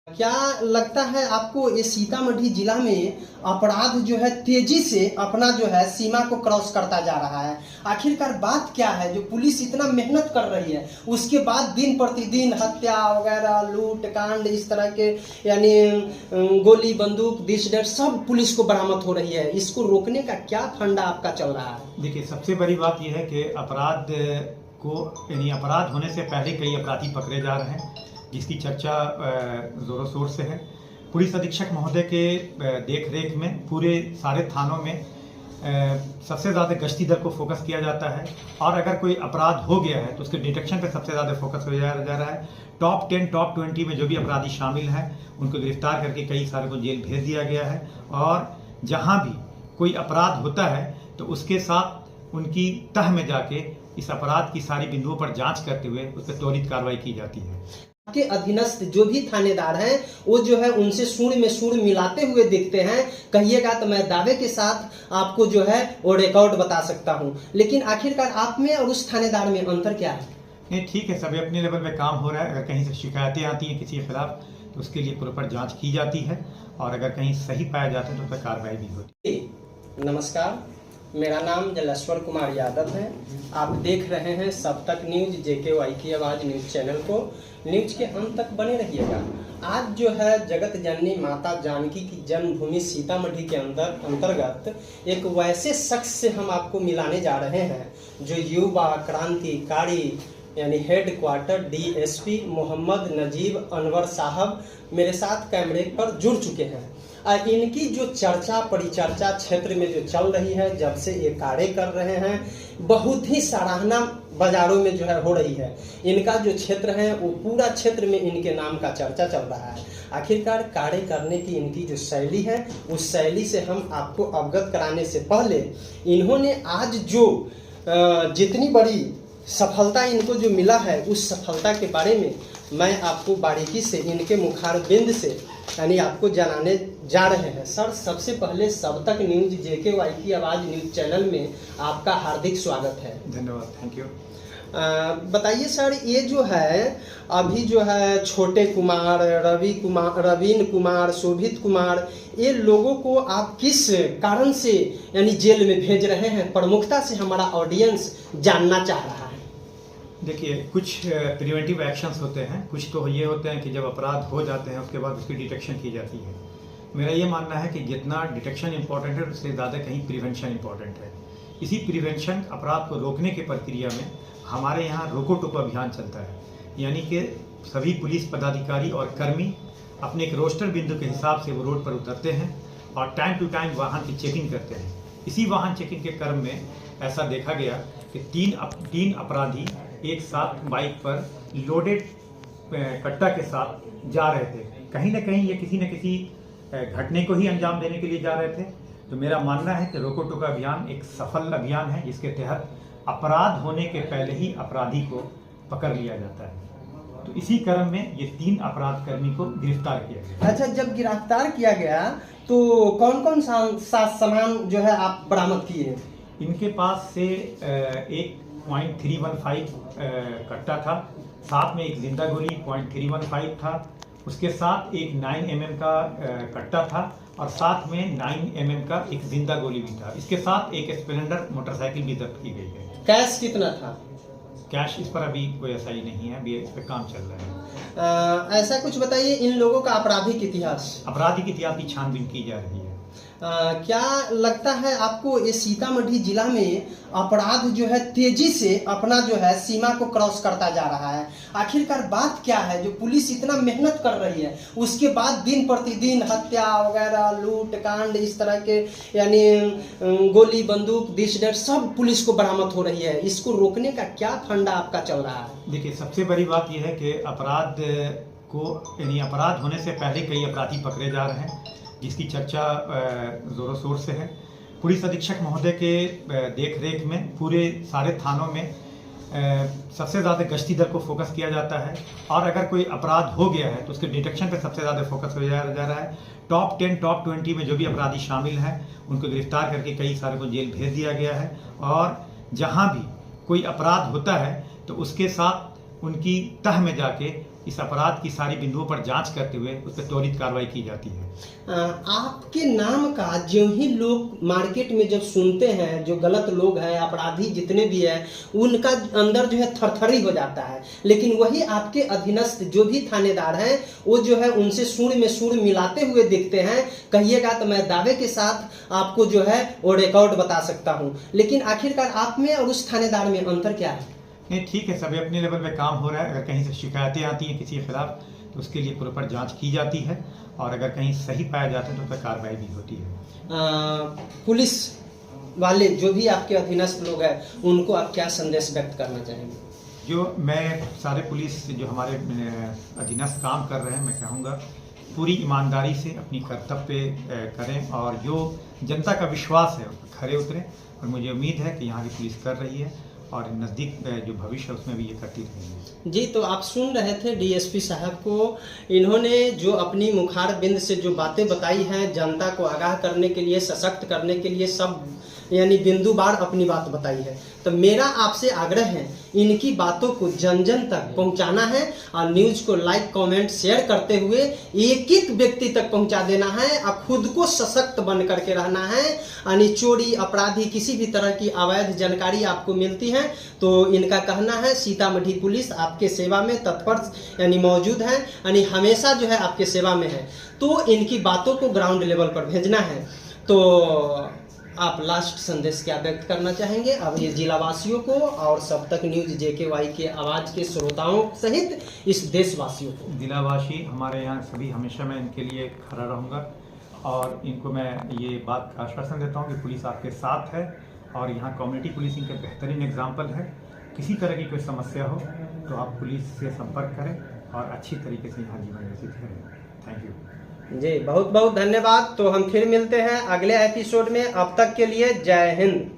क्या लगता है आपको ये सीतामढ़ी जिला में अपराध जो है तेजी से अपना जो है सीमा को क्रॉस करता जा रहा है। आखिरकार बात क्या है जो पुलिस इतना मेहनत कर रही है, उसके बाद दिन प्रतिदिन हत्या वगैरह, लूट कांड, इस तरह के यानी गोली बंदूक दिस डेट सब पुलिस को बरामद हो रही है। इसको रोकने का क्या फंडा आपका चल रहा है? देखिए, सबसे बड़ी बात यह है कि अपराध को यानी अपराध होने से पहले कई अपराधी पकड़े जा रहे हैं, जिसकी चर्चा ज़ोरों शोर से है। पुलिस अधीक्षक महोदय के देख रेख में पूरे सारे थानों में सबसे ज़्यादा गश्ती दल को फोकस किया जाता है, और अगर कोई अपराध हो गया है तो उसके डिटेक्शन पे सबसे ज़्यादा फोकस हो जा रहा है। टॉप 10 टॉप 20 में जो भी अपराधी शामिल हैं उनको गिरफ्तार करके कई सारे को जेल भेज दिया गया है, और जहाँ भी कोई अपराध होता है तो उसके साथ उनकी तह में जाके इस अपराध की सारी बिंदुओं पर जांच करते हुए उस पर त्वरित कार्रवाई की जाती है। के अधीनस्थ जो भी थानेदार हैं वो जो है उनसे सूंड में सूंड मिलाते हुए दिखते हैं। कहिएगा तो मैं दावे के साथ आपको जो है वो रिकॉर्ड बता सकता हूं। लेकिन आखिरकार आप में और उस थानेदार में अंतर क्या है? नहीं, ठीक है, सभी अपने लेवल पे काम हो रहा है। अगर कहीं से शिकायतें आती हैं किसी के खिलाफ तो उसके लिए प्रॉपर जांच की जाती है, और अगर कहीं सही पाया जाता है तो उस पर कार्रवाई भी होती है। नमस्कार, मेरा नाम जलेश्वर कुमार यादव है। आप देख रहे हैं सब तक न्यूज, JKY की आवाज़ न्यूज चैनल को। न्यूज के अंत तक बने रहिएगा। आज जो है जगत जननी माता जानकी की जन्मभूमि सीतामढ़ी के अंतर्गत एक वैसे शख्स से हम आपको मिलाने जा रहे हैं जो युवा क्रांतिकारी यानी head quarter DSP Mohammad Najeeb Anwar Sahab मेरे साथ कैमरे पर जुड़ चुके हैं। इनकी जो चर्चा परिचर्चा क्षेत्र में जो चल रही है, जब से ये कार्य कर रहे हैं, बहुत ही सराहना बाजारों में जो है हो रही है। इनका जो क्षेत्र है वो पूरा क्षेत्र में इनके नाम का चर्चा चल रहा है। आखिरकार कार्य करने की इनकी जो शैली है, उस शैली से हम आपको अवगत कराने से पहले इन्होंने आज जो जितनी बड़ी सफलता इनको जो मिला है, उस सफलता के बारे में मैं आपको बारीकी से इनके मुखारबिंद से यानी आपको जनाने जा रहे हैं। सर, सबसे पहले सब तक न्यूज JKY की आवाज़ न्यूज चैनल में आपका हार्दिक स्वागत है। धन्यवाद, थैंक यू। बताइए सर, ये जो है अभी जो है छोटे कुमार, रवीन कुमार, शोभित कुमार, ये लोगों को आप किस कारण से यानी जेल में भेज रहे हैं? प्रमुखता से हमारा ऑडियंस जानना चाह रहा है। देखिए, कुछ प्रिवेंटिव एक्शंस होते हैं, कुछ तो ये होते हैं कि जब अपराध हो जाते हैं उसके बाद उसकी डिटेक्शन की जाती है। मेरा ये मानना है कि जितना डिटेक्शन इम्पॉर्टेंट है उससे ज़्यादा कहीं प्रिवेंशन इम्पॉर्टेंट है। इसी प्रिवेंशन अपराध को रोकने की प्रक्रिया में हमारे यहाँ रोको टोको अभियान चलता है, यानी कि सभी पुलिस पदाधिकारी और कर्मी अपने एक रोस्टर बिंदु के हिसाब से वो रोड पर उतरते हैं और टाइम टू टाइम वाहन की चेकिंग करते हैं। इसी वाहन चेकिंग के क्रम में ऐसा देखा गया कि तीन अपराधी एक साथ बाइक पर लोडेड कट्टा के साथ जा रहे थे। कहीं ना कहीं ये किसी न किसी घटने को ही अंजाम देने के लिए जा रहे थे। तो मेरा मानना है कि रोको टोको अभियान एक सफल अभियान है, जिसके तहत अपराध होने के पहले ही अपराधी को पकड़ लिया जाता है। तो इसी क्रम में ये 3 अपराध कर्मी को गिरफ्तार किया गया। अच्छा, जब गिरफ्तार किया गया तो कौन कौन सा सामान जो है आप बरामद किए? इनके पास से एक .315 कट्टा था, साथ में एक जिंदा गोली .315 था, उसके साथ एक 9 mm का कट्टा था, और साथ में 9 mm का एक जिंदा गोली भी था। इसके साथ एक स्प्लेंडर मोटरसाइकिल भी जब्त की गई है। कैश कितना था? कैश इस पर अभी कोई ऐसा ही नहीं है, अभी इस पर काम चल रहा है। ऐसा कुछ बताइए, इन लोगों का आपराधिक इतिहास की छानबीन की जा रही है। क्या लगता है आपको ये सीतामढ़ी जिला में अपराध जो है तेजी से अपना जो है सीमा को क्रॉस करता जा रहा है? आखिरकार बात क्या है जो पुलिस इतना मेहनत कर रही है, उसके बाद दिन प्रतिदिन हत्या वगैरह, लूट कांड, इस तरह के यानी गोली बंदूक दिस डेट सब पुलिस को बरामद हो रही है। इसको रोकने का क्या फंडा आपका चल रहा है? देखिए, सबसे बड़ी बात यह है कि अपराध को यानी अपराध होने से पहले कई अपराधी पकड़े जा रहे हैं, जिसकी चर्चा ज़ोरों शोर से है। पुलिस अधीक्षक महोदय के देख रेख में पूरे सारे थानों में सबसे ज़्यादा गश्ती दल को फोकस किया जाता है, और अगर कोई अपराध हो गया है तो उसके डिटेक्शन पे सबसे ज़्यादा फोकस हो जा रहा है। टॉप 10 टॉप 20 में जो भी अपराधी शामिल हैं उनको गिरफ्तार करके कई सारे को जेल भेज दिया गया है, और जहाँ भी कोई अपराध होता है तो उसके साथ उनकी तह में जाके इस अपराध की सारी बिंदुओं पर जांच करते हुए उस पर त्वरित कार्रवाई की जाती है। आपके नाम का जो ही लोग मार्केट में जब सुनते हैं, जो गलत लोग हैं, अपराधी जितने भी हैं, उनका अंदर जो है थरथरी हो जाता है, लेकिन वही आपके अधीनस्थ जो भी थानेदार हैं वो जो है उनसे सुर में सुर मिलाते हुए दिखते हैं। कहिएगा तो मैं दावे के साथ आपको जो है वो रिकॉर्ड बता सकता हूं। लेकिन आखिरकार आप में और उस थानेदार में अंतर क्या है? नहीं, ठीक है, सभी अपने लेवल पे काम हो रहा है। अगर कहीं से शिकायतें आती हैं किसी के खिलाफ तो उसके लिए प्रॉपर जांच की जाती है, और अगर कहीं सही पाया जाता है तो उस पर कार्रवाई भी होती है। पुलिस वाले जो भी आपके अधीनस्थ लोग हैं उनको आप क्या संदेश व्यक्त करना चाहेंगे? जो मैं सारे पुलिस जो हमारे अधीनस्थ काम कर रहे हैं, मैं चाहूँगा पूरी ईमानदारी से अपनी कर्तव्य करें और जो जनता का विश्वास है उस पर खरे उतरें, और मुझे उम्मीद है कि यहाँ की पुलिस कर रही है और नज़दीक जो भविष्य है उसमें भी ये करती रहेगी। जी, तो आप सुन रहे थे डीएसपी साहब को। इन्होंने जो अपनी मुखार बिंद से जो बातें बताई हैं, जनता को आगाह करने के लिए, सशक्त करने के लिए, सब यानी बिंदुवार अपनी बात बताई है। तो मेरा आपसे आग्रह है इनकी बातों को जन जन तक पहुंचाना है और न्यूज को लाइक, कमेंट, शेयर करते हुए एक एक व्यक्ति तक पहुंचा देना है और खुद को सशक्त बन करके रहना है। यानी चोरी, अपराधी, किसी भी तरह की अवैध जानकारी आपको मिलती है तो इनका कहना है सीतामढ़ी पुलिस आपके सेवा में तत्पर यानी मौजूद है, यानी हमेशा जो है आपके सेवा में है। तो इनकी बातों को ग्राउंड लेवल पर भेजना है। तो आप लास्ट संदेश क्या व्यक्त करना चाहेंगे अब ये जिलावासियों को और सब तक न्यूज JKY के आवाज़ के श्रोताओं सहित इस देशवासियों को? जिलावासी हमारे यहाँ सभी, हमेशा मैं इनके लिए खड़ा रहूँगा और इनको मैं ये बात का आश्वासन देता हूँ कि पुलिस आपके साथ है और यहाँ कम्युनिटी पुलिसिंग के बेहतरीन एग्जाम्पल है। किसी तरह की कोई समस्या हो तो आप पुलिस से संपर्क करें और अच्छी तरीके से यहाँ जीवन व्यतीत करें। थैंक यू जी, बहुत बहुत धन्यवाद। तो हम फिर मिलते हैं अगले एपिसोड में। अब तक के लिए जय हिंद।